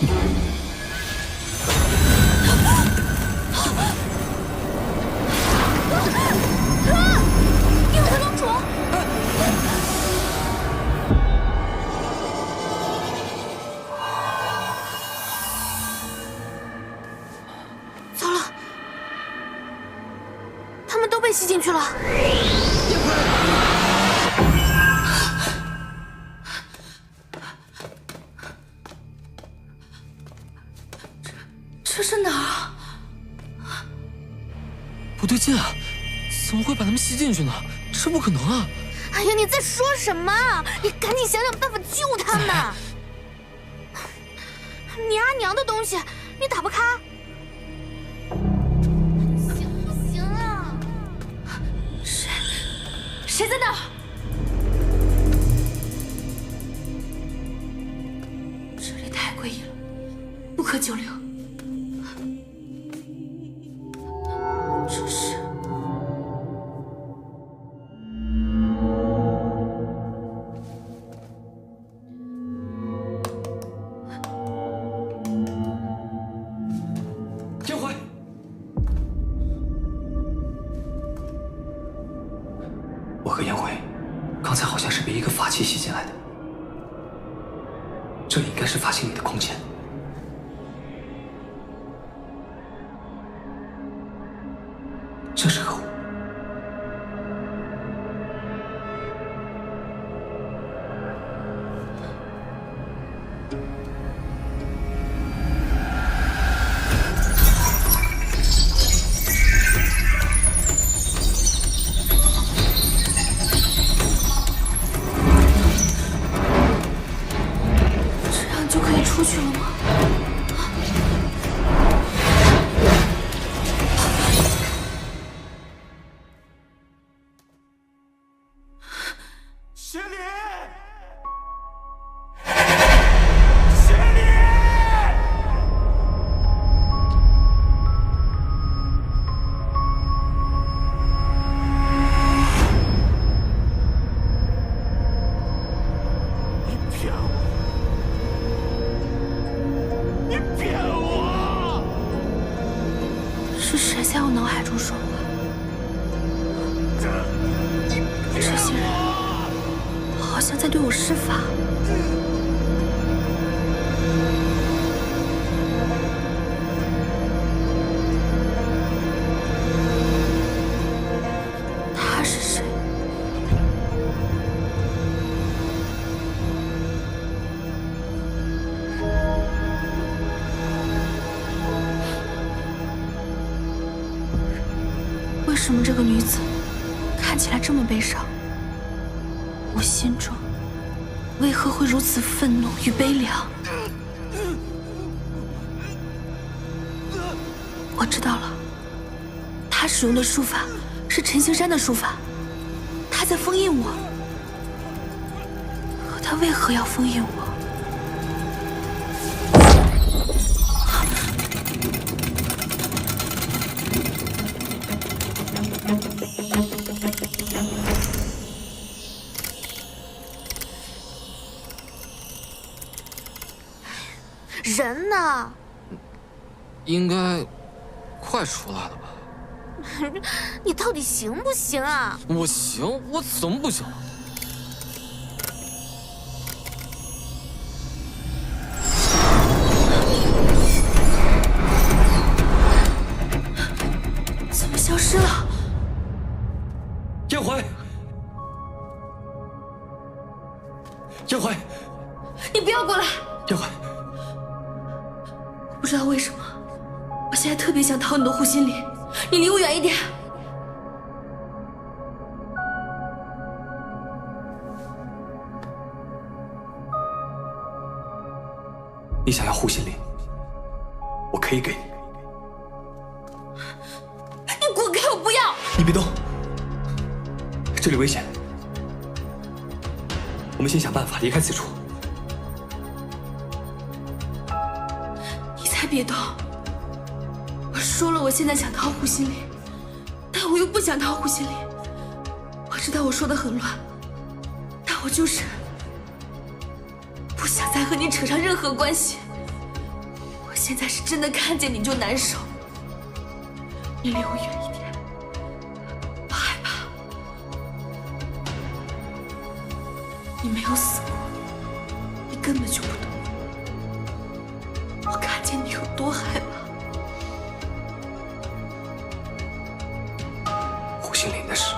影子公主，糟了，他们都被吸进去了。这是哪儿啊？不对劲啊！怎么会把他们吸进去呢？这不可能啊！哎呀，你在说什么？你赶紧想想办法救他们！你阿娘的东西，你打不开？行不行啊？谁在那儿？这里太诡异了，不可久留。这是。天辉，我和烟灰刚才好像是被一个法器吸进来的，这应该是法器里的空间。这是何物？这样就可以出去了吗？雪里，雪里，你骗我！你骗我！是谁在我脑海中说话？这些人好像在对我施法。他是谁？为什么这个女子看起来这么悲伤？我心中为何会如此愤怒与悲凉？我知道了，他使用的术法是陈行山的术法，他在封印我。可他为何要封印我？人呢？应该快出来了吧？你到底行不行啊？我行，我怎么不行？怎么消失了？烟灰，烟灰，你不要过来！烟灰，不知道为什么，我现在特别想逃你的护心里，你离我远一点。你想要护心灵，我可以给你。你滚开！我不要！你别动，这里危险，我们先想办法离开此处。你才别动！我说了，我现在想逃护心里，但我又不想逃护心里。我知道我说的很乱，但我就是不想再和你扯上任何关系。现在是真的看见你就难受，你离我远一点，我害怕。你没有死过，你根本就不懂，我看见你有多害怕。胡心凌的事，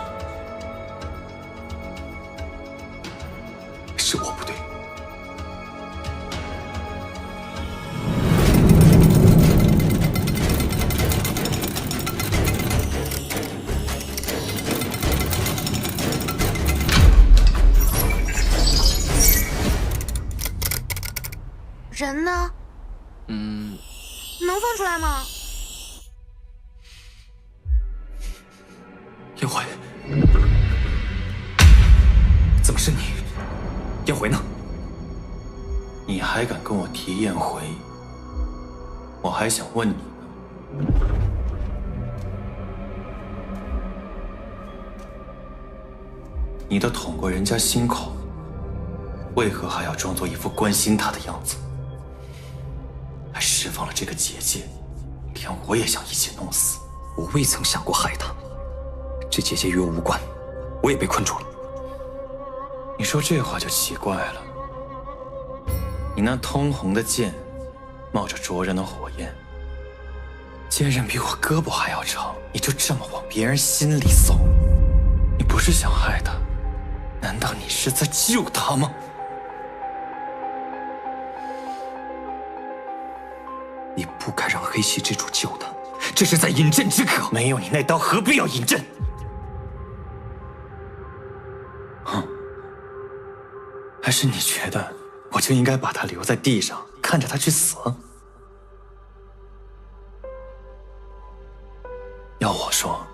是我不对。人呢？能放出来吗？燕回，怎么是你？燕回呢？你还敢跟我提燕回？我还想问你呢。你都捅过人家心口，为何还要装作一副关心他的样子？还释放了这个结界，连我也想一起弄死。我未曾想过害他，这结界与我无关，我也被困住了。你说这话就奇怪了。你那通红的剑，冒着灼人的火焰，剑刃比我胳膊还要长，你就这么往别人心里搜？你不是想害他，难道你是在救他吗？你不该让黑气之主救他，这是在饮鸩止渴。没有你那刀，何必要饮鸩？哼，还是你觉得我就应该把他留在地上，看着他去死？要我说，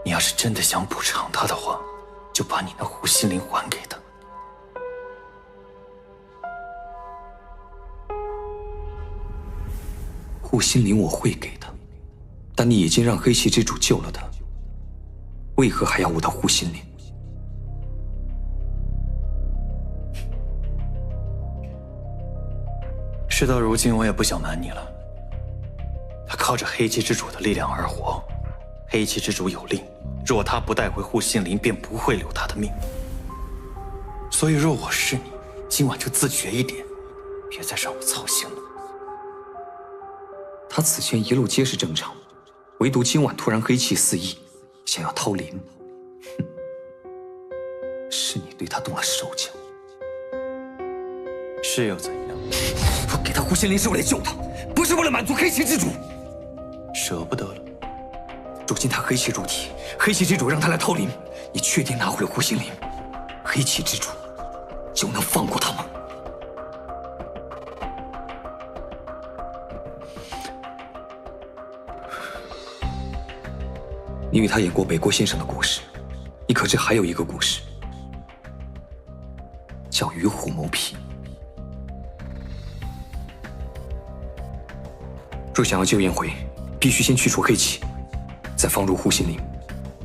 你要是真的想补偿他的话，就把你那胡心凌还给他。护心灵我会给他，但你已经让黑气之主救了他，为何还要我的护心灵？事到如今，我也不想瞒你了。他靠着黑气之主的力量而活，黑气之主有令，若他不带回护心灵，便不会留他的命。所以，若我是你，今晚就自觉一点，别再让我操心了。他此前一路皆是正常，唯独今晚突然黑气四溢，想要掏灵。哼，是你对他动了手脚。是又怎样？我给他护心灵是为了救他，不是为了满足黑气之主。舍不得了。如今他黑气入体，黑气之主让他来掏灵，你确定拿回了护心灵，黑气之主就能放过他吗？你与他演过北郭先生的故事，你可知还有一个故事，叫与虎谋皮。若想要救燕回，必须先去除黑气，再放入护心灵，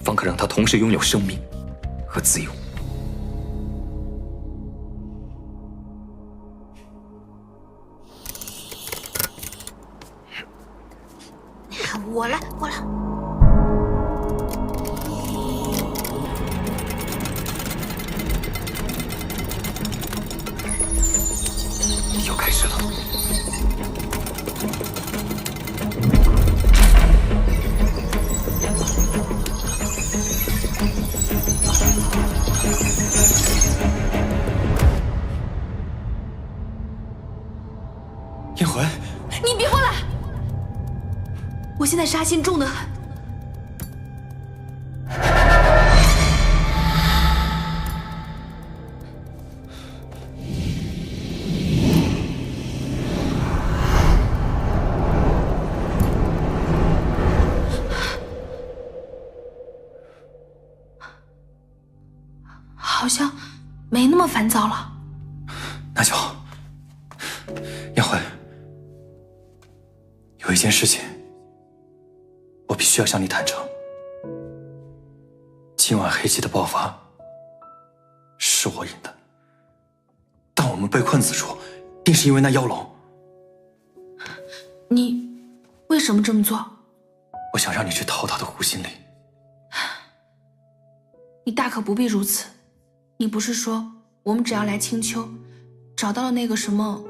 方可让他同时拥有生命和自由。我来，我来。又开始了。燕回，你别过来！我现在杀心重得很。好像没那么烦躁了。那就好。燕回，有一件事情，我必须要向你坦诚。今晚黑气的爆发是我引的，但我们被困此处，定是因为那妖龙。你为什么这么做？我想让你去偷他的护心灵。你大可不必如此。你不是说我们只要来青丘，找到了那个什么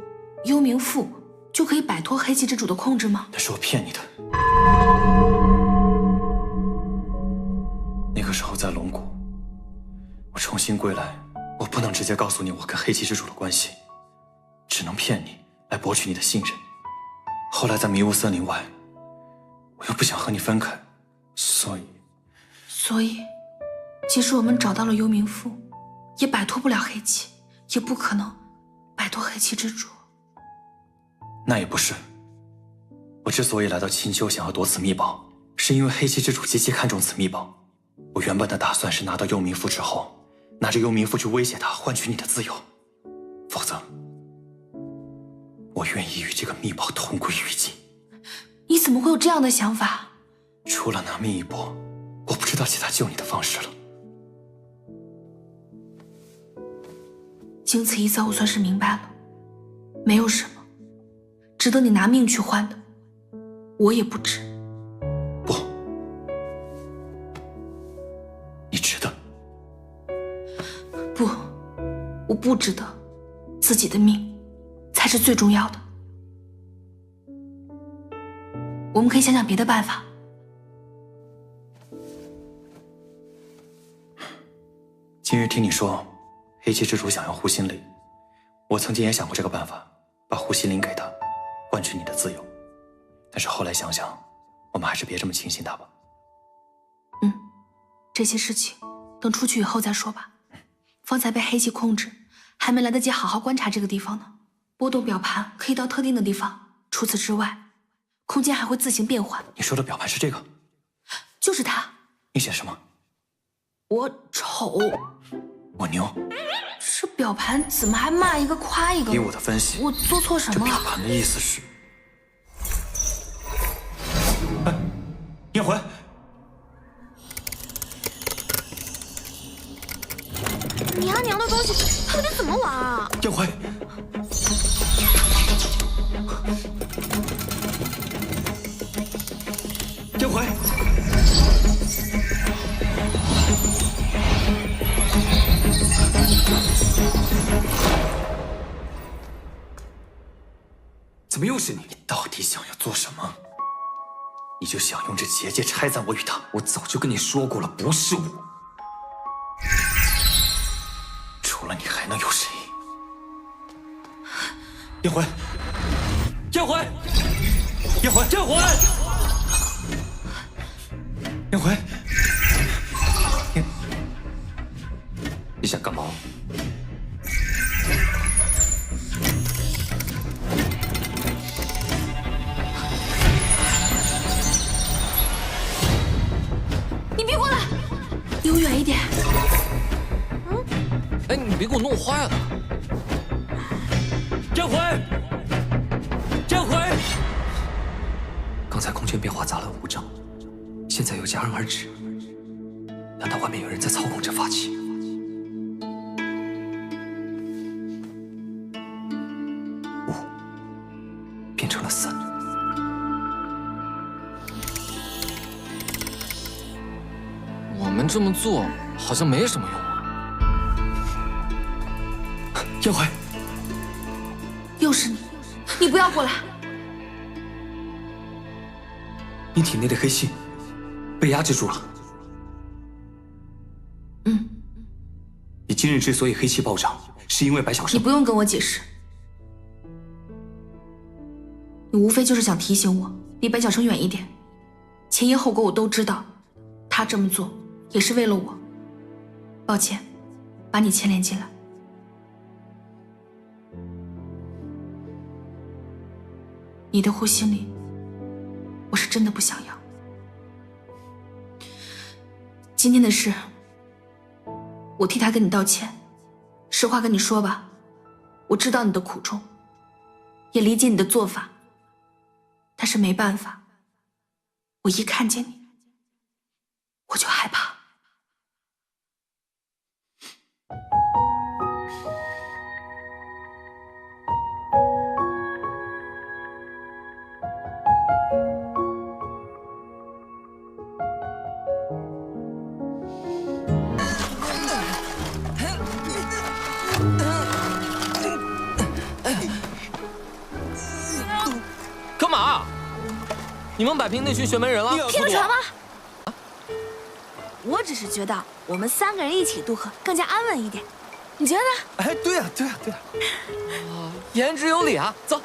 幽冥赋，就可以摆脱黑气之主的控制吗？那是我骗你的。那个时候在龙谷，我重新归来，我不能直接告诉你我跟黑气之主的关系，只能骗你来博取你的信任。后来在迷雾森林外，我又不想和你分开，所以，即使我们找到了幽冥赋，也摆脱不了黑气，也不可能摆脱黑气之主。那也不是。我之所以来到青丘想要夺此秘宝，是因为黑气之主极其看重此秘宝。我原本的打算是拿到幽冥赋之后，拿着幽冥赋去威胁他，换取你的自由。否则，我愿意与这个秘宝同归于尽。你怎么会有这样的想法？除了拿命一搏，我不知道其他救你的方式了。经此一遭，我算是明白了，没有什么值得你拿命去换的，我也不值。不，你值得。不，我不值得，自己的命才是最重要的。我们可以想想别的办法。今日听你说黑气之主想要护心灵，我曾经也想过这个办法，把护心灵给他，换取你的自由。但是后来想想，我们还是别这么轻信他吧。这些事情等出去以后再说吧。方才被黑气控制，还没来得及好好观察这个地方呢。波动表盘可以到特定的地方，除此之外，空间还会自行变换。你说的表盘是这个？就是它。你写什么？我丑。我牛。这表盘怎么还骂一个夸一个？依我的分析，我做错什么了？这表盘的意思是……哎，燕回，你阿娘的东西到底怎么玩啊？燕回，燕回，怎么又是你？你到底想要做什么？你就想用这结界拆散我与他？我早就跟你说过了，不是我。除了你还能有谁？燕回，燕回，燕回，燕回，燕回，你想干嘛？你别过来，离我远一点。哎，你别给我弄坏了。燕回，燕回，刚才空间变化杂乱无章，现在又戛然而止。难道外面有人在操控这法器？五变成了3。我们这么做好像没什么用啊。燕回，又是你，你不要过来！你体内的黑气被压制住了。你今日之所以黑气暴涨，是因为白小生。你不用跟我解释，你无非就是想提醒我离白小生远一点。前因后果我都知道，他这么做也是为了我。抱歉，把你牵连进来。你的护心灵，我是真的不想要。今天的事，我替他跟你道歉。实话跟你说吧，我知道你的苦衷，也理解你的做法，但是没办法，我一看见你，我就害怕。嘛？你们摆平那群玄门人了？听得传吗？我只是觉得我们3个人一起渡河更加安稳一点，你觉得呢？哎，对呀，对呀，对呀。言之有理啊！走。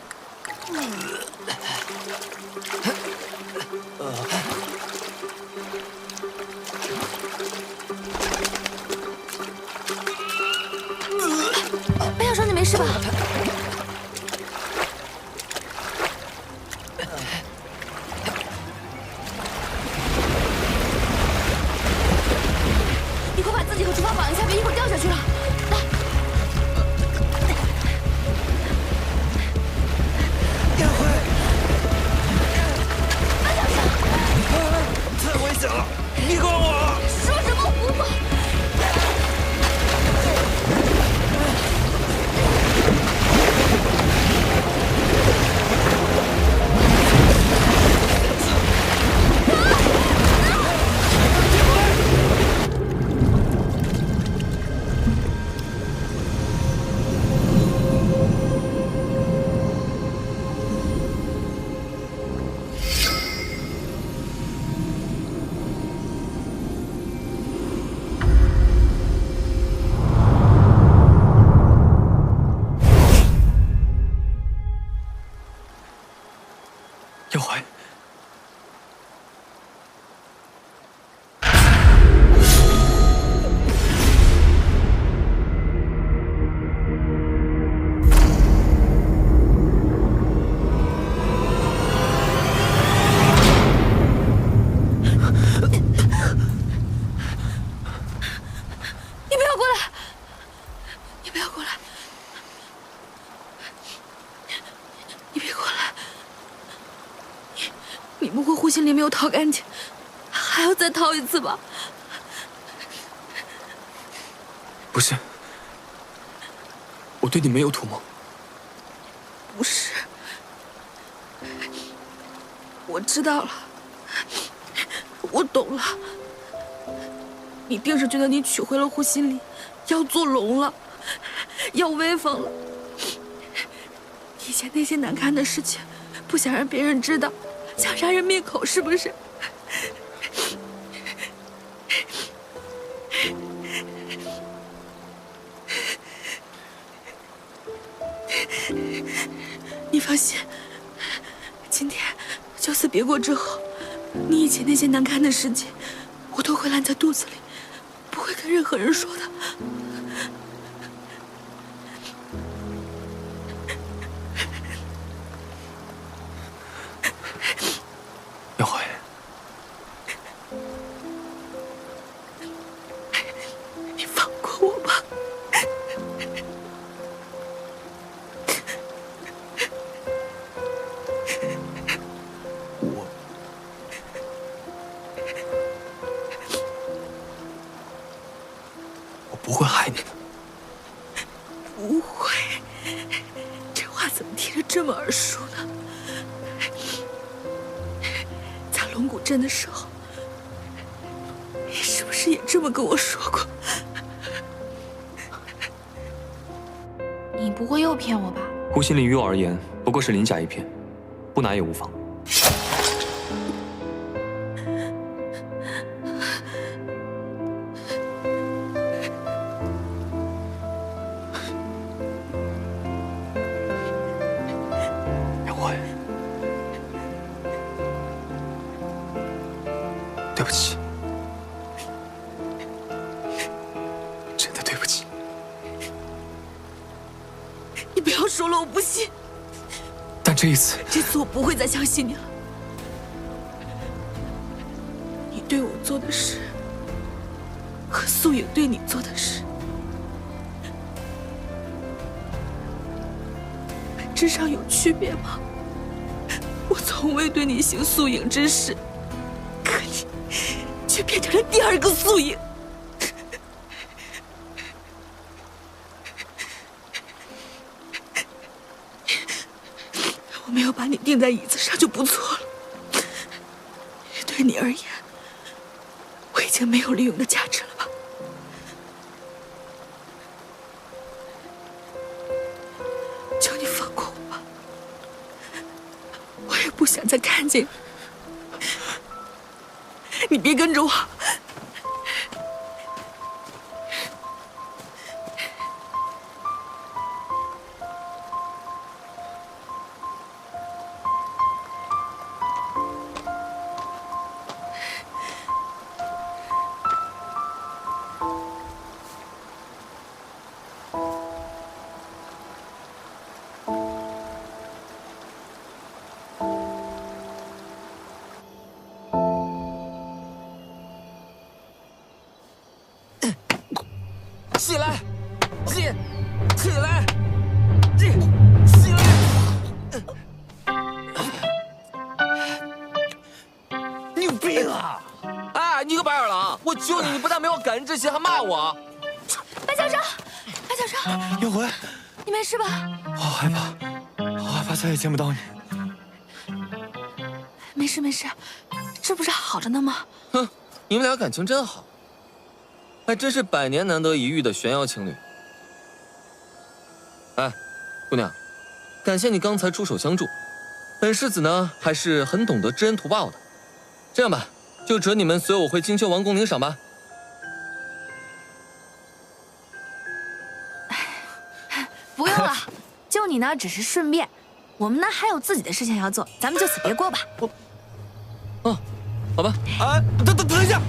白小双，你没事吧？你快把自己和厨房绑一下，别一会儿掉下去了。来，叶辉，白小双，太危险了，你管我！说什么胡话！叶怀，你不要过来！你不要过来！你别过来！你不会护心灵没有掏干净，还要再掏一次吧？不是，我对你没有图谋。不是，我知道了，我懂了。你定是觉得你取回了护心灵，要做龙了，要威风了。以前那些难堪的事情，不想让别人知道，想杀人灭口，是不是？你放心，今天就此别过之后，你以前那些难堪的事情，我都会烂在肚子里，不会跟任何人说的。叶怀，你放过我吧。我不会害你的。不会，这话怎么听着这么耳熟呢？在龙骨镇的时候，你是不是也这么跟我说过？你不会又骗我吧？护心灵于我而言不过是鳞甲一片，不拿也无妨。叶怀，对不起，真的对不起。你不要说了，我不信。但这一次，这次我不会再相信你了。你对我做的事，和素影对你做的事，本质上有区别吗？我从未对你行素影之事，可你却变成了第2个素影。我没有把你钉在椅子上就不错了。对你而言，我已经没有利用的价值了吧？求你放过我吧，我也不想再看见你。你别跟着我。起来，起来，起来！你有病啊！哎，你个白眼狼！我救你，你不但没有感恩之心，还骂我。白小生，白小生，幽魂，你没事吧？好害怕，好害怕再也见不到你。没事没事，这不是好着呢吗？哼，你们俩感情真好，还真是百年难得一遇的玄瑶情侣。哎，姑娘，感谢你刚才出手相助，本世子呢还是很懂得知恩图报的。这样吧，就准你们随我回金秋王宫领赏吧。不用了，救你呢只是顺便，我们呢还有自己的事情要做，咱们就此别过吧。哦，好吧。哎，等一下！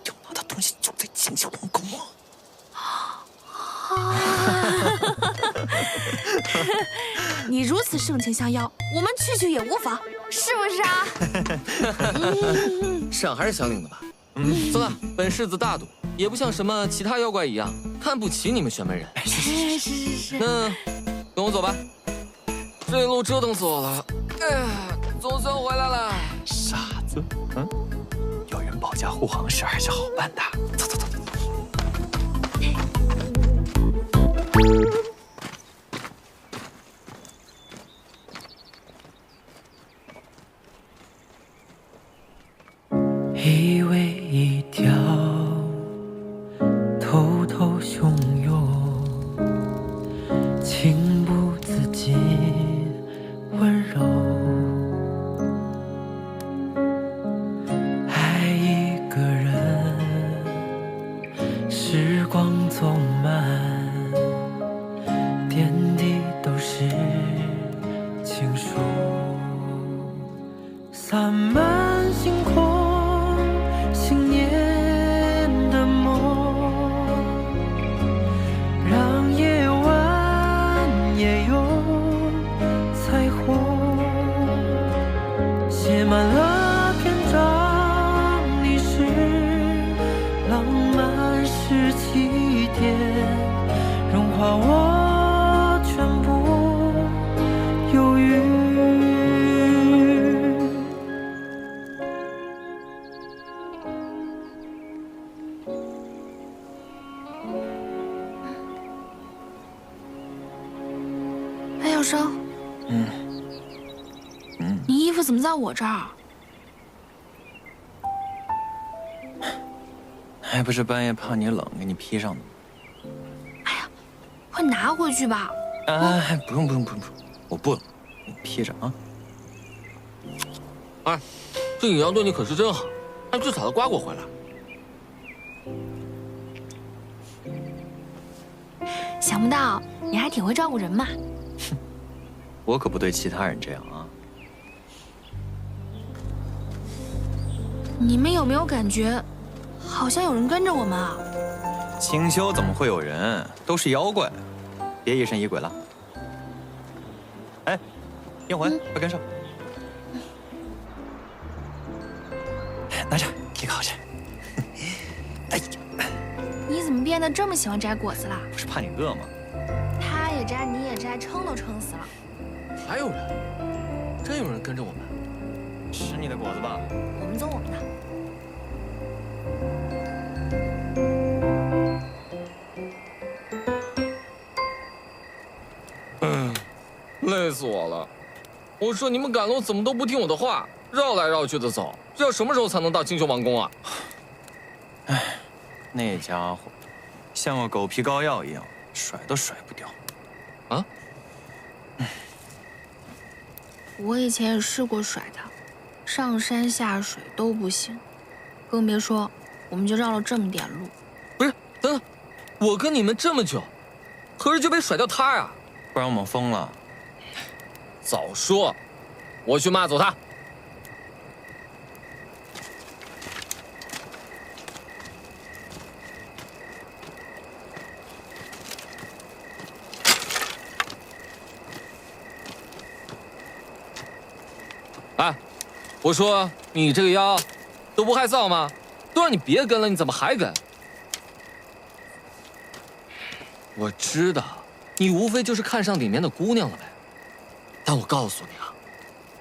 要拿的东西就在金秋王宫啊！你如此盛情相邀，我们去也无妨，是不是啊？赏还是想领的吧。走了，本世子大度，也不像什么其他妖怪一样看不起你们玄门人。是。那跟我走吧，这一路折腾死我了。哎呀，总算回来了。傻子，有人保驾护航事还是好办的。走。以为一条偷偷汹涌、情不自禁温柔，爱一个人，时光走慢，点滴都是情书，洒满星空。信念的梦，让夜晚也有彩虹，写满了篇章，你是浪漫是起点，融化我全部忧郁。小生，你衣服怎么在我这儿？还不是半夜怕你冷，给你披上的。哎呀，快拿回去吧。哎，不用，我不冷，你披着啊。哎，这尹阳对你可是真好，还去采了瓜果回来。想不到你还挺会照顾人嘛。我可不对其他人这样啊。你们有没有感觉，好像有人跟着我们啊？清修怎么会有人？都是妖怪，别疑神疑鬼了。哎，幽魂，快跟上。拿着，挺好吃。哎呀，你怎么变得这么喜欢摘果子啦？不是怕你饿吗？他也摘，你也摘，撑都撑死了。还有人，真有人跟着我们？吃你的果子吧。我们走我们的。累死我了！我说你们赶路怎么都不听我的话，绕来绕去的走，这要什么时候才能到金秋王宫啊？哎，那家伙像个狗皮膏药一样，甩都甩不掉。啊？我以前也试过甩他，上山下水都不行，更别说我们就绕了这么点路。不是，等等，我跟你们这么久，何时就被甩掉他啊？不然我们疯了。早说，我去骂走他。哎，我说你这个妖，都不害臊吗？都让你别跟了，你怎么还跟？我知道，你无非就是看上里面的姑娘了呗。但我告诉你啊，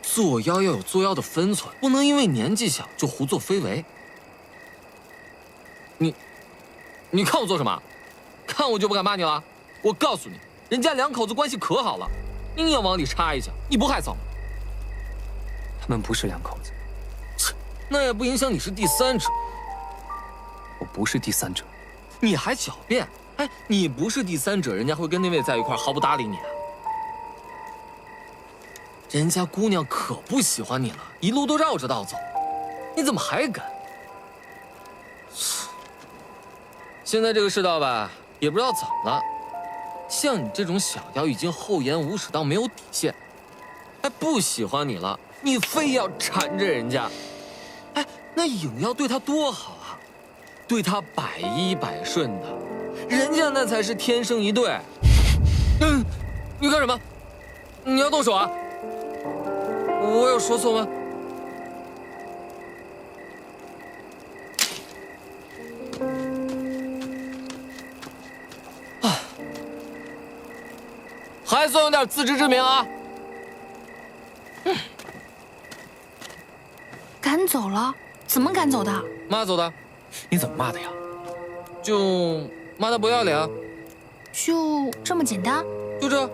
做妖要有做妖的分寸，不能因为年纪小就胡作非为。你看我做什么？看我就不敢骂你了。我告诉你，人家两口子关系可好了，硬要往里插一脚，你不害臊吗？他们不是两口子。切，那也不影响你是第三者。我不是第三者。你还狡辩？哎，你不是第三者，人家会跟那位在一块毫不搭理你啊？人家姑娘可不喜欢你了，一路都绕着道走，你怎么还敢？现在这个世道吧，也不知道怎么了，像你这种小妖已经厚颜无耻到没有底线，哎，不喜欢你了，你非要缠着人家，哎，那影妖对他多好啊，对他百依百顺的，人家那才是天生一对。你干什么？你要动手啊？我有说错吗？还算有点自知之明啊！赶走了？怎么赶走的？骂走的。你怎么骂的呀？就骂他不要脸。就这么简单？就这。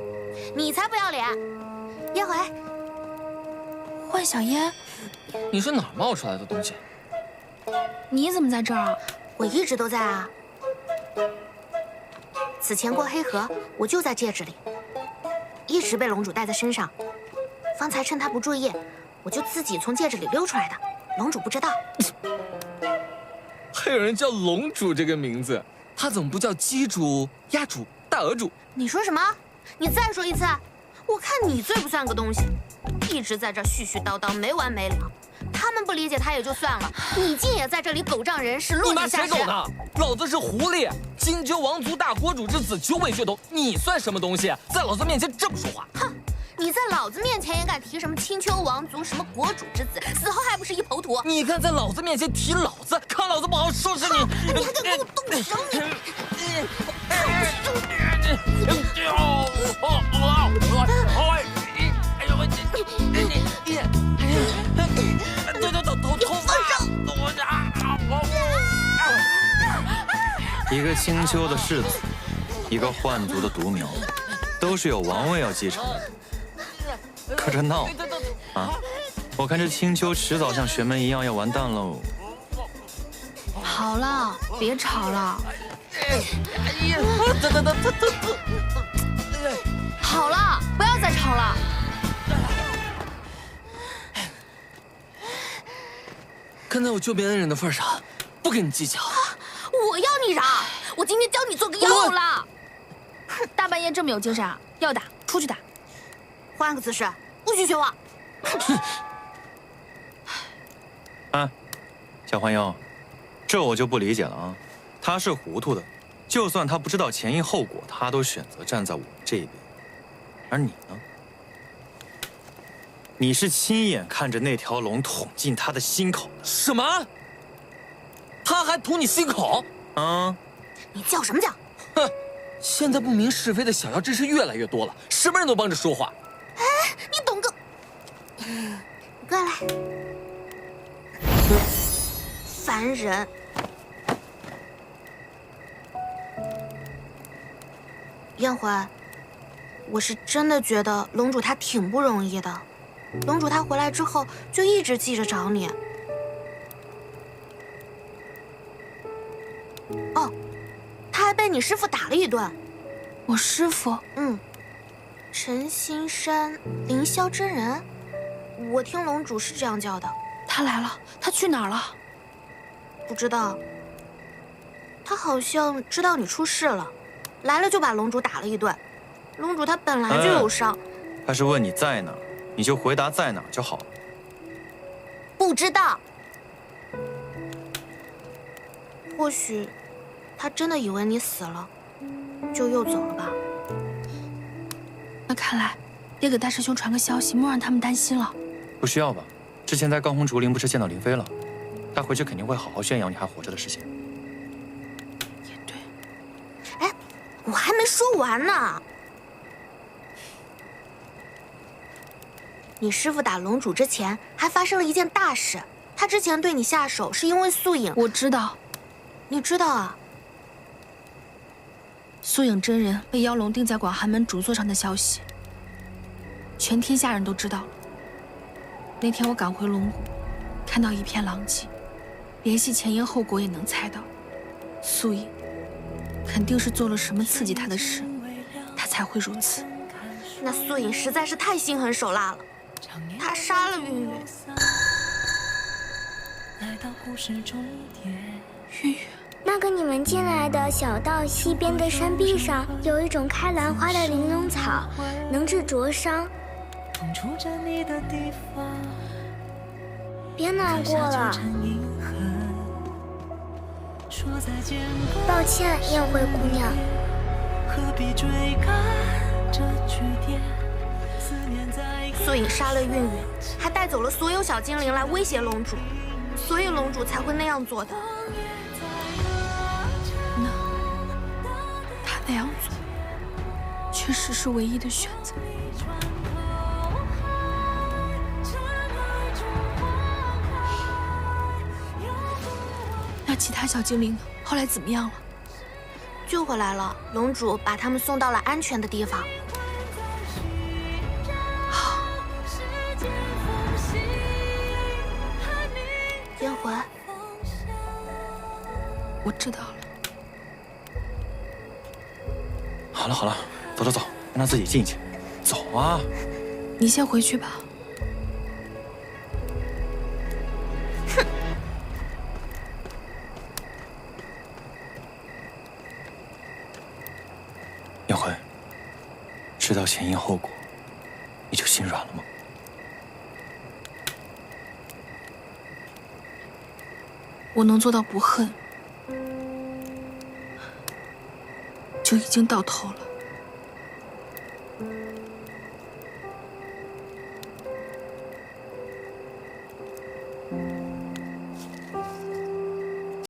你才不要脸！烟回，换小烟，你是哪儿冒出来的东西？你怎么在这儿？我一直都在啊。此前过黑河，我就在戒指里，一直被龙主带在身上。方才趁他不注意，我就自己从戒指里溜出来的，龙主不知道。还有人叫龙主这个名字，他怎么不叫鸡主、鸭主、大鹅主？你说什么？你再说一次！我看你最不算个东西，一直在这絮絮叨叨没完没了。他们不理解他也就算了，你竟也在这里狗仗人势，落井下石。你妈谁狗呢？老子是狐狸，荆州王族大国主之子，九尾血统，你算什么东西？在老子面前这么说话？哼！你在老子面前也敢提什么青丘王族，什么国主之子，死后还不是一抔土？你看在老子面前提老子，看老子不好好收拾你！你还敢跟我动手？你！一个青丘的世子，一个幻族的独苗，都是有王位要继承的。可这闹啊！我看这青丘迟早像玄门一样要完蛋喽。好了，别吵了。好了，不要再吵了。看在我救别恩人的份上，不跟你计较。我要你啥？我今天教你做个妖了。大半夜这么有精神啊？要打出去打。换个姿势，不许学我。啊，小幻妖，这我就不理解了啊！他是糊涂的，就算他不知道前因后果，他都选择站在我们这边。而你呢？你是亲眼看着那条龙捅进他的心口的。什么？他还捅你心口？啊！你叫什么叫？哼！现在不明是非的小妖真是越来越多了，什么人都帮着说话。哎，你懂个？过来，烦人！燕回，我是真的觉得龙主他挺不容易的。龙主他回来之后就一直记着找你。哦，他还被你师父打了一顿。我师父？嗯，陈新山，凌霄真人，我听龙主是这样叫的。他来了，他去哪儿了？不知道。他好像知道你出事了，来了就把龙主打了一顿。龙主他本来就有伤。他是问你在哪儿，你就回答在哪儿就好了。不知道。或许他真的以为你死了，就又走了吧。那看来得给大师兄传个消息，莫让他们担心了。不需要吧？之前在高空竹林不是见到林飞了，他回去肯定会好好炫耀你还活着的事情。也对。哎，我还没说完呢。你师父打龙主之前还发生了一件大事，他之前对你下手是因为素影。我知道。你知道啊？素影真人被妖龙钉在广寒门主座上的消息，全天下人都知道了。那天我赶回龙谷，看到一片狼藉，联系前因后果也能猜到，素影肯定是做了什么刺激他的事，他才会如此。那素影实在是太心狠手辣了，他杀了韵韵。韵韵。那个你们进来的小道西边的山壁上，有一种开兰花的玲珑草，能治灼伤。别难过了。抱歉，宴会姑娘。素影杀了韵韵，还带走了所有小精灵来威胁龙主，所以龙主才会那样做的。那样做确实是唯一的选择。那其他小精灵呢？后来怎么样了？救回来了，龙主把他们送到了安全的地方。好。烟魂，我知道了。好了好了，走走走，让他自己进去。走啊！你先回去吧。哼！耀辉，知道前因后果，你就心软了吗？我能做到不恨，就已经到头了。